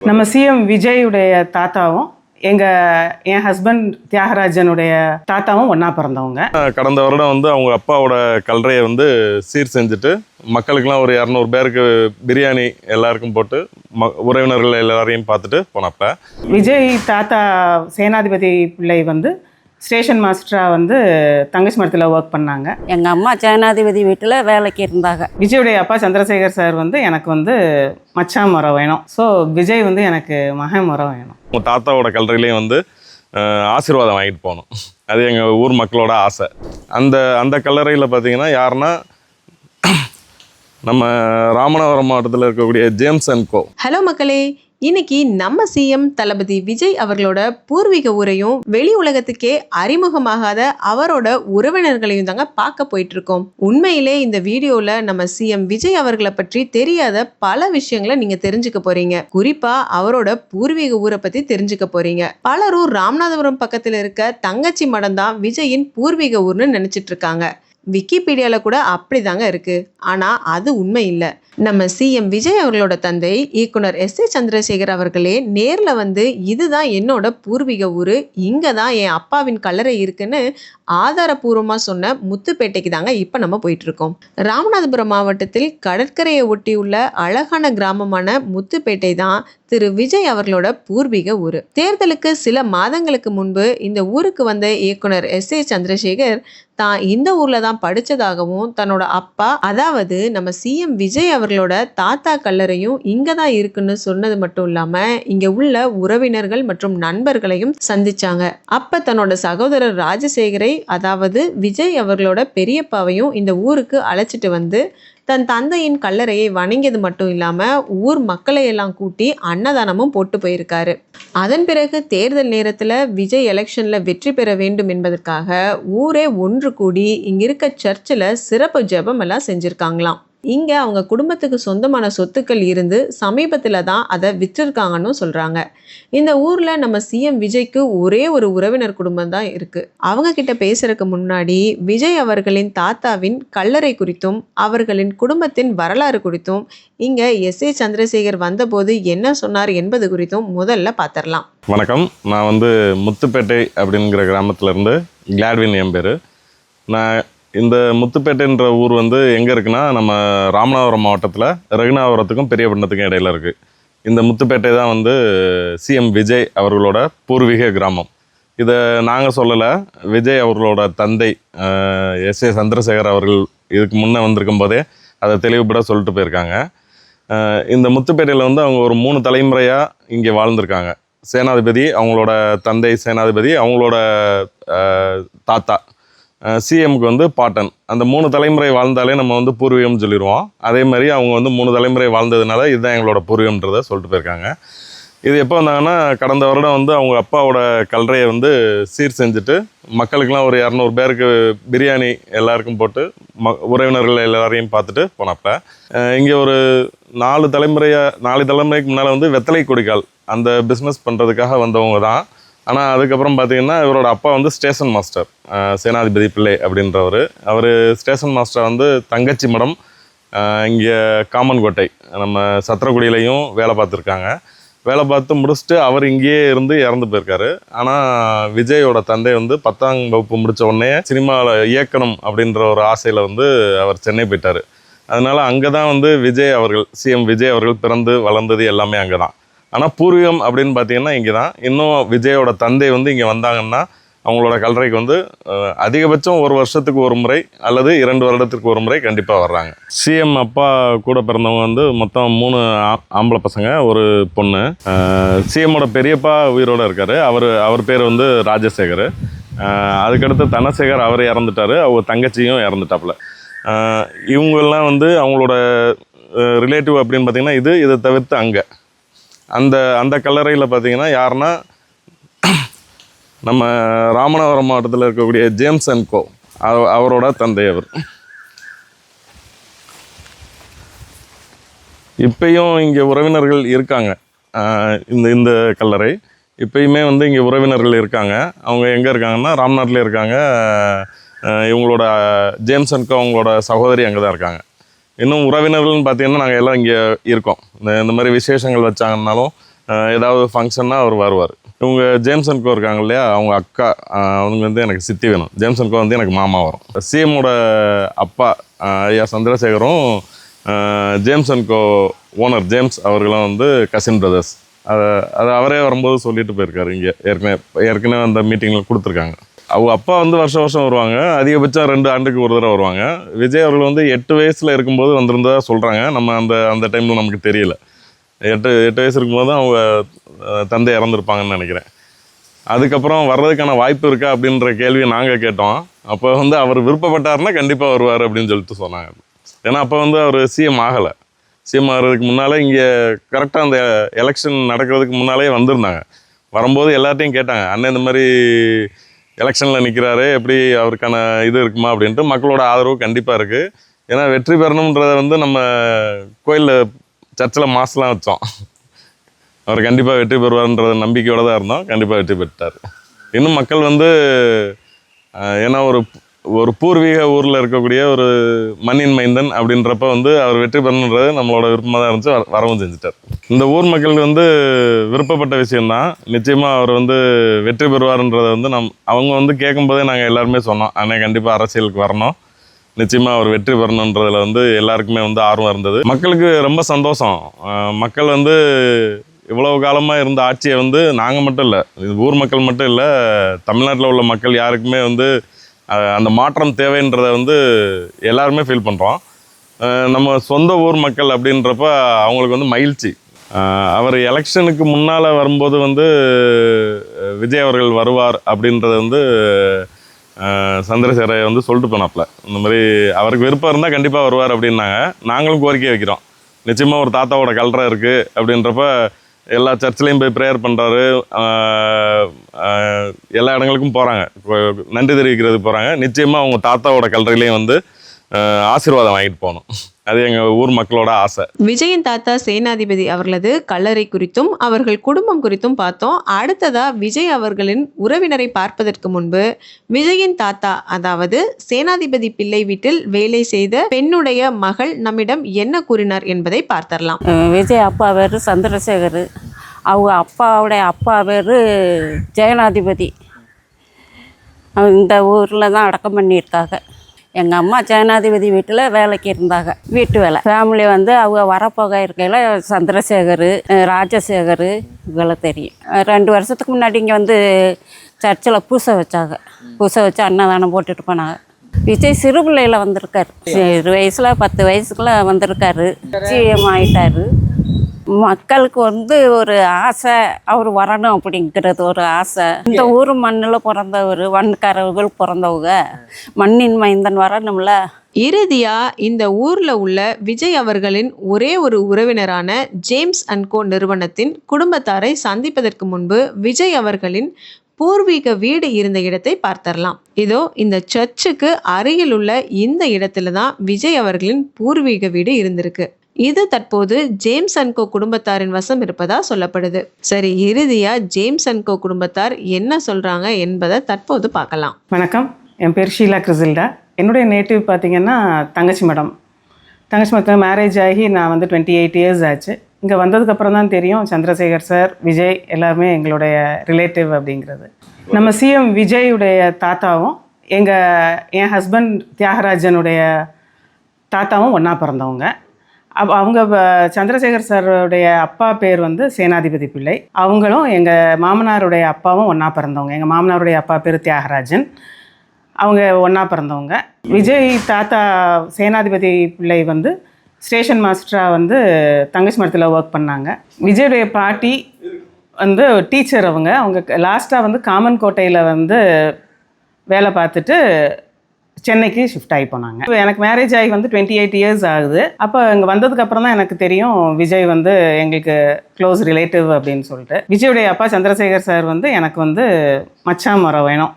நம்ம சிஎம் விஜயுடைய தாத்தாவும் என் ஹஸ்பண்ட் தியாகராஜனுடைய தாத்தாவும் ஒன்றா பிறந்தவங்க. கடந்த வருடம் வந்து அவங்க அப்பாவோட கல்லறையை வந்து சீர் செஞ்சுட்டு மக்களுக்கெல்லாம் ஒரு 200 பேருக்கு பிரியாணி எல்லாருக்கும் போட்டு உறவினர்கள் எல்லாரையும் பார்த்துட்டு போனப்ப விஜய் தாத்தா சேனாதிபதி பிள்ளை வந்து ஸ்டேஷன் மாஸ்டராக வந்து தங்கச்சி மரத்தில் ஒர்க் பண்ணாங்க. எங்கள் அம்மா சேனாதிபதி வீட்டில் வேலைக்கு இருந்தாங்க. விஜயுடைய அப்பா சந்திரசேகர் சார் வந்து எனக்கு வந்து மச்சான் முறை வேணும், ஸோ விஜய் வந்து எனக்கு மகன் முறை வேணும். உங்கள் தாத்தாவோட கல்லறையிலையும் வந்து ஆசீர்வாதம் வாங்கிட்டு போகணும், அது எங்கள் ஊர் மக்களோட ஆசை. அந்த கல்லறையில் பார்த்தீங்கன்னா யாருன்னா நம்ம ராமநாதபுரம் மாவட்டத்தில் இருக்கக்கூடிய ஜேம்ஸ் அண்ட் கோ. ஹலோ மக்களே, இன்னைக்கு நம்ம சிஎம் தளபதி விஜய் அவர்களோட பூர்வீக ஊரையும் வெளி உலகத்துக்கே அறிமுகமாகாத அவரோட உறவினர்களையும் தாங்க பார்க்க போயிட்டு இருக்கோம். உண்மையிலே இந்த வீடியோல நம்ம சிஎம் விஜய் அவர்களை பற்றி தெரியாத பல விஷயங்களை நீங்க தெரிஞ்சுக்க போறீங்க. குறிப்பா அவரோட பூர்வீக ஊரை பத்தி தெரிஞ்சுக்க போறீங்க. பலரும் ராமநாதபுரம் பக்கத்துல இருக்க தங்கச்சி மடம் தான் விஜயின் பூர்வீக ஊர்னு நினைச்சிட்டு இருக்காங்க. விக்கிபீடியால கூட அப்படிதாங்க இருக்கு. ஆனா அது உண்மை இல்ல. நம்ம சிஎம் விஜய் அவர்களோட தந்தை இயக்குனர் எஸ்.ஏ. சந்திரசேகர் அவர்களே நேர்ல வந்து இதுதான் என்னோட பூர்வீக ஊரு, இங்கதான் என் அப்பாவின் கல்லறை இருக்குன்னு ஆதாரபூர்வமா சொன்ன முத்துப்பேட்டைக்கு தாங்க இப்ப நம்ம போயிட்டு இருக்கோம். ராமநாதபுரம் மாவட்டத்தில் கடற்கரையை ஒட்டியுள்ள அழகான கிராமமான முத்துப்பேட்டை தான் திரு விஜய் அவர்களோட பூர்வீக ஊரு. தேர்தலுக்கு சில மாதங்களுக்கு முன்பு இந்த ஊருக்கு வந்த இயக்குனர் எஸ்.ஏ. சந்திரசேகர் தான் இந்த ஊர்ல தான் படிச்சதாகவும் தன்னோட அப்பா அதாவது நம்ம சிஎம் விஜய் அவர்களோட தாத்தா கல்லறையும் இங்க தான் இருக்குன்னு சொன்னது மட்டும் இல்லாம இங்க உள்ள உறவினர்கள் மற்றும் நண்பர்களையும் சந்திச்சாங்க. அப்ப தன்னோட சகோதரர் ராஜசேகரை அதாவது விஜய் அவர்களோட பெரியப்பாவையும் இந்த ஊருக்கு அழைச்சிட்டு வந்து தன் தந்தையின் கல்லறையை வணங்கியது மட்டும் இல்லாம ஊர் மக்களை எல்லாம் கூட்டி அன்னதானமும் போட்டு போயிருக்காரு. அதன் பிறகு தேர்தல் நேரத்துல விஜய் எலெக்ஷன்ல வெற்றி பெற வேண்டும் என்பதற்காக ஊரே ஒன்று கூடி இங்க இருக்க சர்ச்சில் சிறப்பு ஜெபம் எல்லாம் செஞ்சிருக்காங்களாம். இங்க அவங்க குடும்பத்துக்கு சொந்தமான சொத்துக்கள் இருந்து சமீபத்துல தான் அதை விற்றிருக்காங்கன்னு சொல்றாங்க. இந்த ஊர்ல நம்ம சிஎம் விஜய்க்கு ஒரே ஒரு உறவினர் குடும்பம் தான் இருக்கு. அவங்க கிட்ட பேசுறதுக்கு முன்னாடி விஜய் அவர்களின் தாத்தாவின் கல்லறை குறித்தும் அவர்களின் குடும்பத்தின் வரலாறு குறித்தும் இங்க எஸ்.ஏ. சந்திரசேகர் வந்தபோது என்ன சொன்னார் என்பது குறித்தும் முதல்ல பாத்திரலாம். வணக்கம், நான் வந்து முத்துப்பேட்டை அப்படிங்கிற கிராமத்துல இருந்து கிளாட்வின் என் பேரு. நான் இந்த முத்துப்பேட்டைன்ற ஊர் வந்து எங்கே இருக்குன்னா நம்ம ராமநாதபுரம் மாவட்டத்தில் ரகுநாதபுரத்துக்கும் பெரியபட்டினத்துக்கும் இடையில இருக்குது. இந்த முத்துப்பேட்டை தான் வந்து சிஎம் விஜய் அவர்களோட பூர்வீக கிராமம். இதை நாங்கள் சொல்லலை, விஜய் அவர்களோட தந்தை எஸ்.ஏ. சந்திரசேகர் அவர்கள் இதுக்கு முன்னே வந்திருக்கும் போதே அதை தெளிவுபட சொல்லிட்டு போயிருக்காங்க. இந்த முத்துப்பேட்டையில் வந்து அவங்க ஒரு 3 தலைமுறையாக இங்கே வாழ்ந்திருக்காங்க. சேனாதிபதி, அவங்களோட தந்தை சேனாதிபதி, அவங்களோட தாத்தா சிஎம்க்கு வந்து பாட்டன், அந்த 3 தலைமுறை வாழ்ந்தாலே நம்ம வந்து பூர்வீகம்னு சொல்லிடுவோம். அதே மாதிரி அவங்க வந்து 3 தலைமுறை வாழ்ந்ததுனால இதுதான் எங்களோட பூர்வீகம்ன்றதை சொல்லிட்டு போயிருக்காங்க. இது எப்போ வந்தாங்கன்னா கடந்த வருடம் வந்து அவங்க அப்பாவோட கல்லறையை வந்து சீர் செஞ்சுட்டு மக்களுக்கெல்லாம் ஒரு 200 பேருக்கு பிரியாணி எல்லாருக்கும் போட்டு உறவினர்கள் எல்லாரையும் பார்த்துட்டு போனப்ப இங்கே ஒரு 4 தலைமுறைக்கு முன்னால் வந்து வெத்தலை கொடிக்கால் அந்த பிஸ்னஸ் பண்ணுறதுக்காக வந்தவங்க தான். ஆனால் அதுக்கப்புறம் பார்த்தீங்கன்னா இவரோட அப்பா வந்து ஸ்டேஷன் மாஸ்டர் சேனாதிபதி பிள்ளை அப்படின்றவர். அவர் ஸ்டேஷன் மாஸ்டர் வந்து தங்கச்சி மடம் இங்கே காமன்கோட்டை நம்ம சத்திரக்குடியிலையும் வேலை பார்த்துருக்காங்க. வேலை பார்த்து முடிச்சுட்டு அவர் இங்கேயே இருந்து இறந்து போயிருக்காரு. ஆனால் விஜயோட தந்தை வந்து 10ஆம் வகுப்பு முடித்த உடனே சினிமாவில் இயக்கணும் அப்படின்ற ஒரு ஆசையில் வந்து அவர் சென்னை போயிட்டார். அதனால் அங்கே தான் வந்து விஜய் அவர்கள் சிஎம் விஜய் அவர்கள் பிறந்து வளர்ந்தது எல்லாமே அங்கே தான். ஆனால் பூர்வீகம் அப்படின்னு பார்த்தீங்கன்னா இங்கே தான். இன்னும் விஜயோட தந்தை வந்து இங்கே வந்தாங்கன்னா அவங்களோட கல்லறைக்கு வந்து அதிகபட்சம் 1 வருஷத்துக்கு ஒரு முறை அல்லது 2 வருடத்திற்கு ஒரு முறை கண்டிப்பாக வர்றாங்க. சிஎம் அப்பா கூட பிறந்தவங்க வந்து மொத்தம் 3 ஆம்பளை பசங்க, ஒரு பொண்ணு. சிஎம்மோட பெரியப்பா உயிரோடு இருக்கார். அவர் பேர் வந்து ராஜசேகர். அதுக்கடுத்து தனசேகர் அவர் இறந்துட்டார். அவங்க தங்கச்சியும் இறந்துட்டாப்புல. இவங்கெல்லாம் வந்து அவங்களோட ரிலேட்டிவ் அப்படின்னு பார்த்தீங்கன்னா இதை தவிர்த்து அங்கே அந்த கல்லறையில் பார்த்தீங்கன்னா யாருன்னா நம்ம ராமநாதபுரம் மாவட்டத்தில் இருக்கக்கூடிய ஜேம்ஸ் அண்ட் கோ அவரோட தந்தை அவர். இப்பயும் இங்கே உறவினர்கள் இருக்காங்க. இந்த கல்லறை இப்பயுமே வந்து இங்கே உறவினர்கள் இருக்காங்க. அவங்க எங்கே இருக்காங்கன்னா ராம்நாட்டில் இருக்காங்க. இவங்களோட ஜேம்ஸ் அண்ட் கோ அவங்களோட சகோதரி அங்கே தான் இருக்காங்க. இன்னும் உறவினர்கள்னு பார்த்தீங்கன்னா நாங்கள் எல்லாம் இங்கே இருக்கோம். இந்த மாதிரி விசேஷங்கள் வச்சாங்கன்னாலும் ஏதாவது ஃபங்க்ஷன்னா அவர் வருவார். இவங்க ஜேம்ஸ் அண்ட் கோ இருக்காங்க இல்லையா, அவங்க அக்கா, அவங்க வந்து எனக்கு சித்தி வேணும். ஜேம்ஸ் அண்ட் கோ வந்து எனக்கு மாமா வரும். சிஎம்மோட அப்பா ஐயா சந்திரசேகரும் James and Co owner James அவர்களும் வந்து கசின் பிரதர்ஸ். அது அவரே வரும்போது சொல்லிட்டு போயிருக்காரு. இங்கே ஏற்கனவே அந்த மீட்டிங்கில் கொடுத்துருக்காங்க. அவங்க அப்பா வந்து வருஷம் வருஷம் வருவாங்க. அதிகபட்சம் 2 ஆண்டுக்கு ஒரு தடவை வருவாங்க. விஜய் அவர்கள் வந்து 8 வயசில் இருக்கும்போது வந்திருந்ததா சொல்கிறாங்க. நம்ம அந்த டைமில் நமக்கு தெரியல. 8 வயசு இருக்கும்போது அவங்க தந்தை இறந்துருப்பாங்கன்னு நினைக்கிறேன். அதுக்கப்புறம் வர்றதுக்கான வாய்ப்பு இருக்கா அப்படின்ற கேள்வியை நாங்கள் கேட்டோம். அப்போ வந்து அவர் விருப்பப்பட்டாருன்னா கண்டிப்பாக வருவார் அப்படின்னு சொல்லிட்டு சொன்னாங்க. ஏன்னா அப்போ வந்து அவர் சிஎம் ஆகலை. சிஎம் ஆகிறதுக்கு முன்னால் இங்கே கரெக்டாக அந்த எலெக்ஷன் நடக்கிறதுக்கு முன்னாலே வந்திருந்தாங்க. வரும்போது எல்லாத்தையும் கேட்டாங்க, அண்ணன் இந்த மாதிரி எலெக்ஷனில் நிற்கிறாரு, எப்படி அவருக்கான இது இருக்குமா அப்படின்ட்டு. மக்களோட ஆதரவு கண்டிப்பாக இருக்குது. ஏன்னா வெற்றி பெறணுன்றதை வந்து நம்ம கோயிலில் சர்ச்சில் மாஸ்லாம் வச்சோம். அவர் கண்டிப்பாக வெற்றி பெறுவார்ன்ற நம்பிக்கையோடு தான் இருந்தோம். கண்டிப்பாக வெற்றி பெற்றார். இன்னும் மக்கள் வந்து ஏன்னா ஒரு பூர்வீக ஊரில் இருக்கக்கூடிய ஒரு மண்ணின் மைந்தன் அப்படின்றப்ப வந்து அவர் வெற்றி பெறணுன்றது நம்மளோட விருப்பமாக தான் இருந்துச்சு. வரவும் செஞ்சுட்டார். இந்த ஊர் மக்கள் வந்து விருப்பப்பட்ட விஷயந்தான். நிச்சயமாக அவர் வந்து வெற்றி பெறுவார்ன்றதை வந்து அவங்க வந்து கேட்கும்போதே நாங்கள் எல்லாருமே சொன்னோம், அண்ணே கண்டிப்பாக அரசியலுக்கு வரணும், நிச்சயமாக அவர் வெற்றி பெறணுன்றதில் வந்து எல்லாருக்குமே வந்து ஆர்வம் இருந்தது. மக்களுக்கு ரொம்ப சந்தோஷம். மக்கள் வந்து இவ்வளவு காலமாக இருந்த ஆட்சியை வந்து நாங்கள் மட்டும் இல்லை, இது ஊர் மக்கள் மட்டும் இல்லை, தமிழ்நாட்டில் உள்ள மக்கள் யாருக்குமே வந்து அந்த மாற்றம் தேவைன்றதை வந்து எல்லாருமே ஃபீல் பண்ணுறோம். நம்ம சொந்த ஊர் மக்கள் அப்படின்றப்ப அவங்களுக்கு வந்து மகிழ்ச்சி. அவர் எலெக்ஷனுக்கு முன்னால் வரும்போது வந்து விஜய் அவர்கள் வருவார் அப்படின்றத வந்து சந்திரசேகரை வந்து சொல்லிட்டு போனாப்புல. இந்த மாதிரி அவருக்கு விருப்பம் இருந்தால் கண்டிப்பாக வருவார் அப்படின்னாங்க. நாங்களும் கோரிக்கை வைக்கிறோம். நிச்சயமாக ஒரு தாத்தாவோட கல்றை இருக்குது அப்படின்றப்ப எல்லா சர்ச்சிலையும் போய் ப்ரேயர் பண்ணுறாரு, எல்லா இடங்களுக்கும் போகிறாங்க, நன்றி தெரிவிக்கிறதுக்கு போகிறாங்க. நிச்சயமாக அவங்க தாத்தாவோட கல்றையிலையும் வந்து ஆசீர்வாதம் வாங்கிட்டு போகணும். அது எங்கள் ஊர் மக்களோட ஆசை. விஜயின் தாத்தா சேனாதிபதி அவர்களது கல்லறை குறித்தும் அவர்கள் குடும்பம் குறித்தும் பார்த்தோம். அடுத்ததா விஜய் அவர்களின் உறவினரை பார்ப்பதற்கு முன்பு விஜயின் தாத்தா அதாவது சேனாதிபதி பிள்ளை வீட்டில் வேலை செய்த பெண்ணுடைய மகள் நம்மிடம் என்ன கூறினார் என்பதை பார்த்தரலாம். விஜய் அப்பா பேர் சந்திரசேகர், அவங்க அப்பாவுடைய அப்பா பேர் ஜெயநாதிபதி. இந்த ஊரில் தான் அடக்கம் பண்ணியிருக்காங்க. எங்கள் அம்மா ஜெயநாதிபதி வீட்டில் வேலைக்கு இருந்தாங்க, வீட்டு வேலை. ஃபேமிலி வந்து அவங்க வரப்போக இருக்கையில் சந்திரசேகர், ராஜசேகர் இவங்களை தெரியும். 2 வருஷத்துக்கு முன்னாடி இங்கே வந்து சர்ச்சில் பூசை வச்சாங்க. பூசை வச்சு அன்னதானம் போட்டுட்டு போனாங்க. விஜய் சிறு பிள்ளையில் வந்திருக்காரு. 7 வயசில் 10 வயசுக்குள்ளே வந்திருக்காரு. சிஎம் ஆகிட்டார். மக்களுக்கு வந்து ஒரு ஆசை, அவர் வரணும் அப்படிங்கிறது ஒரு ஆசை. இந்த ஊர் மண்ணில் பிறந்தவர், வன்காரர்கள் பிறந்தவங்க, மண்ணின் மைந்தன் வரணும்ல. இறுதியா இந்த ஊர்ல உள்ள விஜய் அவர்களின் ஒரே ஒரு உறவினரான ஜேம்ஸ் அண்ட் கோ நிறுவனத்தின் குடும்பத்தாரை சந்திப்பதற்கு முன்பு விஜய் அவர்களின் பூர்வீக வீடு இருந்த இடத்தை பார்த்தரலாம். இதோ இந்த சர்ச்சுக்கு அருகில் உள்ள இந்த இடத்துல தான் விஜய் அவர்களின் பூர்வீக வீடு இருந்திருக்கு. இது தற்போது ஜேம்ஸ் அண்ட் கோ குடும்பத்தாரின் வசம் இருப்பதா சொல்லப்படுது. சரி, இறுதியா ஜேம்ஸ் அண்ட் கோ குடும்பத்தார் என்ன சொல்றாங்க என்பதை தற்போது பார்க்கலாம். வணக்கம், என் பேர் ஷீலா கிறிசில்டா. என்னுடைய நேட்டிவ் பார்த்திங்கன்னா தங்கச்சி மடத்தில் மேரேஜ் ஆகி நான் வந்து 28 இயர்ஸ் ஆச்சு. இங்கே வந்ததுக்கப்புறம் தான் தெரியும் சந்திரசேகர் சார், விஜய் எல்லாருமே எங்களுடைய ரிலேட்டிவ் அப்படிங்கிறது. நம்ம சிஎம் விஜயுடைய தாத்தாவும் என் ஹஸ்பண்ட் தியாகராஜனுடைய தாத்தாவும் ஒன்றா பிறந்தவங்க. அவங்க சந்திரசேகர் சாருடைய அப்பா பேர் வந்து சேனாதிபதி பிள்ளை. அவங்களும் எங்கள் மாமனாருடைய அப்பாவும் ஒன்றா பிறந்தவங்க. எங்கள் மாமனாருடைய அப்பா பேர் தியாகராஜன். அவங்க ஒன்றா பிறந்தவங்க. விஜய் தாத்தா சேனாதிபதி பிள்ளை வந்து ஸ்டேஷன் மாஸ்டராக வந்து தங்கச்சி மடத்தில் ஒர்க் பண்ணாங்க. விஜயுடைய பாட்டி வந்து டீச்சர். அவங்க லாஸ்ட்டாக வந்து காமன் கோட்டையில் வந்து வேலை பார்த்துட்டு சென்னைக்கு ஷிஃப்ட் ஆகி போனாங்க. எனக்கு மேரேஜ் ஆகி வந்து 28 இயர்ஸ் ஆகுது. அப்போ இங்கே வந்ததுக்கப்புறம் தான் எனக்கு தெரியும் விஜய் வந்து எங்களுக்கு க்ளோஸ் ரிலேட்டிவ் அப்படின்னு சொல்லிட்டு. விஜயுடைய அப்பா சந்திரசேகர் சார் வந்து எனக்கு வந்து மச்சான் முறை வேணும்,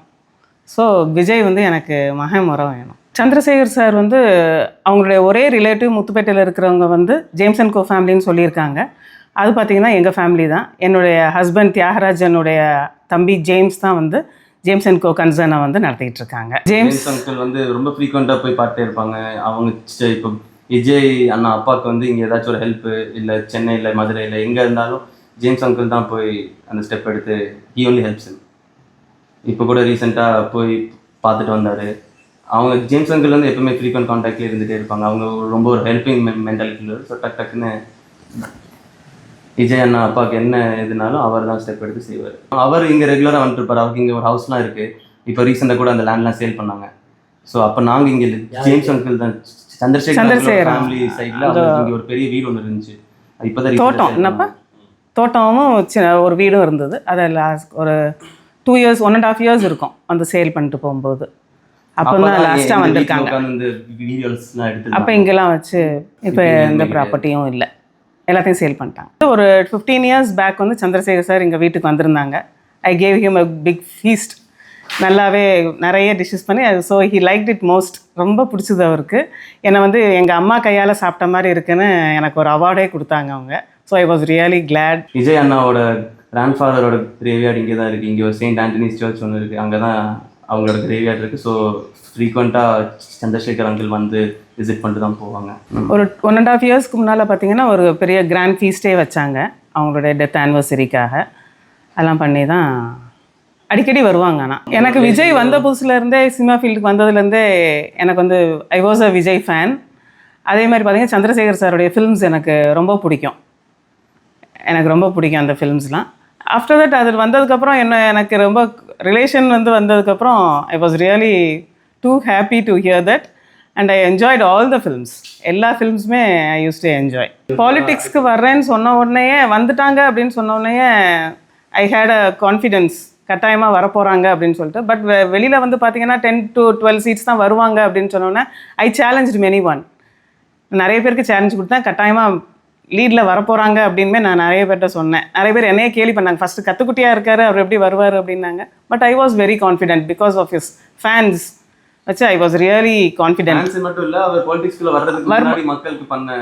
ஸோ விஜய் வந்து எனக்கு மகன் முறை வேணும். சந்திரசேகர் சார் வந்து அவங்களுடைய ஒரே ரிலேட்டிவ் முத்துப்பேட்டையில் இருக்கிறவங்க வந்து ஜேம்ஸ் அண்ட் கோ ஃபேமிலின்னு சொல்லியிருக்காங்க. அது பார்த்திங்கன்னா எங்கள் ஃபேமிலி தான். என்னுடைய ஹஸ்பண்ட் தியாகராஜனுடைய தம்பி ஜேம்ஸ் தான் வந்து ஜேம்ஸ் அண்ட் கோ கன்சர்னை வந்து நடத்திக்கிட்டு இருக்காங்க. ஜேம்ஸ் அங்கிள் வந்து ரொம்ப ஃப்ரீக்வெண்ட்டாக போய் பார்த்துட்டே இருப்பாங்க. அவங்க இப்போ விஜய் அண்ணா அப்பாவுக்கு வந்து இங்கே ஏதாச்சும் ஒரு ஹெல்ப்பு இல்லை சென்னையில் மதுரையில் எங்கே இருந்தாலும் ஜேம்ஸ் அங்கிள் தான் போய் அந்த ஸ்டெப் எடுத்து ஹி ஒன்லி ஹெல்ப்ஸ் him. இப்போ கூட ரீசெண்டாக போய் பார்த்துட்டு வந்தார். அவங்க ஜேம்ஸ் அங்கிள் வந்து எப்பவுமே ஃப்ரீக்வெண்ட் கான்டாக்ட்லேயே இருந்துகிட்டே இருப்பாங்க. அவங்க ரொம்ப ஒரு ஹெல்பிங் மென்டாலிட்டியில். ஸோ டக்குன்னு விஜய் அண்ணா அப்பாவுக்கு என்ன எதுனாலும் அவர் தான் ஸ்டெப் எடுத்து செய்வார். அவர் இங்கே ரெகுலராக வந்துட்டுருப்பார். அவருக்கு இங்கே ஒரு ஹவுஸ்லாம் இருக்குது. இப்போ ரீசெண்டாக கூட அந்த லேண்ட்லாம் சேல் பண்ணாங்க. ஸோ அப்போ நாங்கள் இங்கே ஜேம்ஸ் அங்கிள் தான் சந்திரசேகர் ஃபேமிலி சைடில் இங்கே ஒரு பெரிய வீடு ஒன்று இருந்துச்சு. இப்போ தான் தோட்டம் என்னப்பா தோட்டமும் ஒரு வீடும் இருந்தது. அதை ஒரு 2 years 1.5 years இருக்கும் வந்து சேல் பண்ணிட்டு போகும்போது. அப்போ தான் லாஸ்ட்டாக வந்திருக்காங்க. இந்த வீடியோஸ்லாம் எடுத்து அப்போ இங்கெல்லாம் வச்சு இப்போ எந்த ப்ராப்பர்ட்டியும் இல்லை, எல்லாத்தையும் சேல் பண்ணிட்டாங்க. ஒரு 15 years பேக் வந்து சந்திரசேகர் சார் எங்கள் வீட்டுக்கு வந்திருந்தாங்க. I gave him a big feast. நல்லாவே நிறைய டிஷ்ஷஸ் பண்ணி so he like it most. ரொம்ப பிடிச்சது அவருக்கு. என்னை வந்து எங்கள் அம்மா கையால் சாப்பிட்ட மாதிரி இருக்குன்னு எனக்கு ஒரு அவார்டே கொடுத்தாங்க அவங்க. So I was really Claude. Vijay அண்ணாவோட கிராண்ட் ஃபாதரோட கிரேவியார்டு இங்கே தான் இருக்குது. இங்கே ஒரு செயின்ட் ஆண்டனிஸ் சர்ச் ஒன்று இருக்குது. அங்கே தான் அவங்களோட கிரேவியார்டு இருக்குது. ஸோ ஃப்ரீக்வெண்ட்டாக சந்திரசேகர் அங்கிள் வந்து விசிட் பண்ணிட்டு தான் போவாங்க. ஒரு 1.5 yearsக்கு முன்னால் பார்த்தீங்கன்னா ஒரு பெரிய கிராண்ட் ஃபீஸ்டே வச்சாங்க அவங்களுடைய டெத் ஆனிவர்சரிக்காக. அதெல்லாம் பண்ணி தான் அடிக்கடி வருவாங்க. ஆனால் எனக்கு விஜய் வந்த புதுசுலேருந்தே சினிமா ஃபீல்டுக்கு வந்ததுலேருந்தே எனக்கு வந்து I was a Vijay fan. அதே மாதிரி பார்த்தீங்கன்னா சந்திரசேகர் சாருடைய ஃபிலிம்ஸ் எனக்கு ரொம்ப பிடிக்கும். அந்த ஃபிலிம்ஸ்லாம். ஆஃப்டர் தட் அது வந்ததுக்கப்புறம் எனக்கு ரொம்ப ரிலேஷன் வந்ததுக்கப்புறம் ஐ was really do happy to hear that and I enjoyed all the films. எல்லா ஃபிலிம்ஸுமே ஐ யூஸ் டு என்ஜாய். பாலிடிக்ஸ்க்கு வர்றேன்னு சொன்ன உடனேயே வந்துட்டாங்க அப்படின்னு சொன்ன உடனேயே ஐ ஹேட் அ கான்ஃபிடென்ஸ், கட்டாயமாக வரப்போகிறாங்க அப்படின்னு சொல்லிட்டு. பட் வெளியில் வந்து பார்த்தீங்கன்னா 10 to 12 seats தான் வருவாங்க அப்படின்னு சொன்னோன்னே ஐ சேலஞ்ச் மெனி ஒன். நிறைய பேருக்கு சேலஞ்ச் கொடுத்தேன். கட்டாயமாக லீடில் வரப்போகிறாங்க அப்படின்மே நான் நிறைய பேர்கிட்ட சொன்னேன். நிறைய பேர் என்னையே கேள்வி பண்ணாங்க, ஃபஸ்ட்டு கத்துக்குட்டியாக இருக்காரு அவர் எப்படி வருவார் அப்படின்னாங்க. But I was very confident because of his fans வச்சு I was really confident. Fans மட்டும் இல்லை, அவர் பாலிடிக்ஸ்குள்ளே வர்றதுக்கு முன்னாடி மக்களுக்கு பண்ண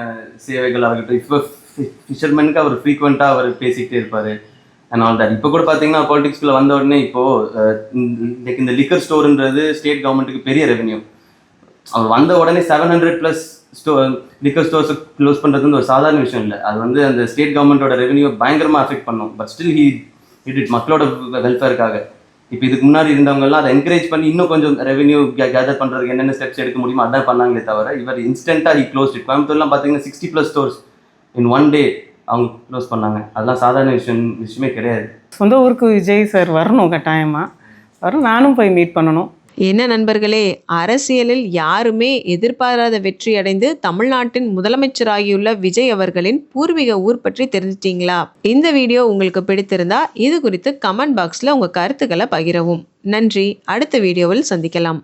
சேவைகள் ஆகட்டும். இப்போ ஃபிஷர்மேனுக்கு அவர் ஃப்ரீக்வெண்ட்டாக அவர் பேசிக்கிட்டே இருப்பார் அண்ட் ஆல் தட். இப்போ கூட பார்த்தீங்கன்னா பாலிடிக்ஸ்குள்ளே வந்த உடனே இப்போது இந்த லிக்கர் ஸ்டோருன்றது ஸ்டேட் கவர்மெண்ட்டுக்கு பெரிய ரெவென்யூ. அவர் வந்த உடனே 700+ லிக்கர் ஸ்டோர்ஸை க்ளோஸ் பண்ணுறது வந்து ஒரு சாதாரண விஷயம் இல்லை. அது வந்து அந்த ஸ்டேட் கவர்மெண்ட்டோட ரெவென்யூ பயங்கரமாக அஃபெக்ட் பண்ணும். பட் ஸ்டில் ஹி இட் மக்களோட வெல்ஃபேருக்காக. இப்போ இதுக்கு முன்னாடி இருந்தவங்கலாம் அதை என்கரேஜ் பண்ணி இன்னும் கொஞ்சம் ரெவென்யூ கேதர் பண்ணுறதுக்கு என்னென்ன ஸ்டெப்ஸ் எடுக்க முடியுமோ அதான் பண்ணாங்களே தவிர இவர் இன்ஸ்டன்ட்டாக ஹி க்ளோஸ் இட். கோயம்புத்தூர்லாம் பார்த்தீங்கன்னா 60+ ஸ்டோர்ஸ் இன் 1 day அவங்க க்ளோஸ் பண்ணாங்க. அதெல்லாம் சாதாரண விஷயமே கிடையாது. சொந்த ஊருக்கு விஜய் சார் வரணும், கட்டாயமாக வரும். நானும் போய் மீட் பண்ணணும். என்ன நண்பர்களே, அரசியலில் யாருமே எதிர்பாராத வெற்றி அடைந்து தமிழ்நாட்டின் முதலமைச்சராகியுள்ள விஜய் அவர்களின் பூர்வீக ஊர் பற்றி தெரிஞ்சிட்டீங்களா? இந்த வீடியோ உங்களுக்கு பிடித்திருந்தா இது குறித்து கமெண்ட் பாக்ஸ்ல உங்க கருத்துக்களை பகிரவும். நன்றி. அடுத்த வீடியோவில் சந்திக்கலாம்.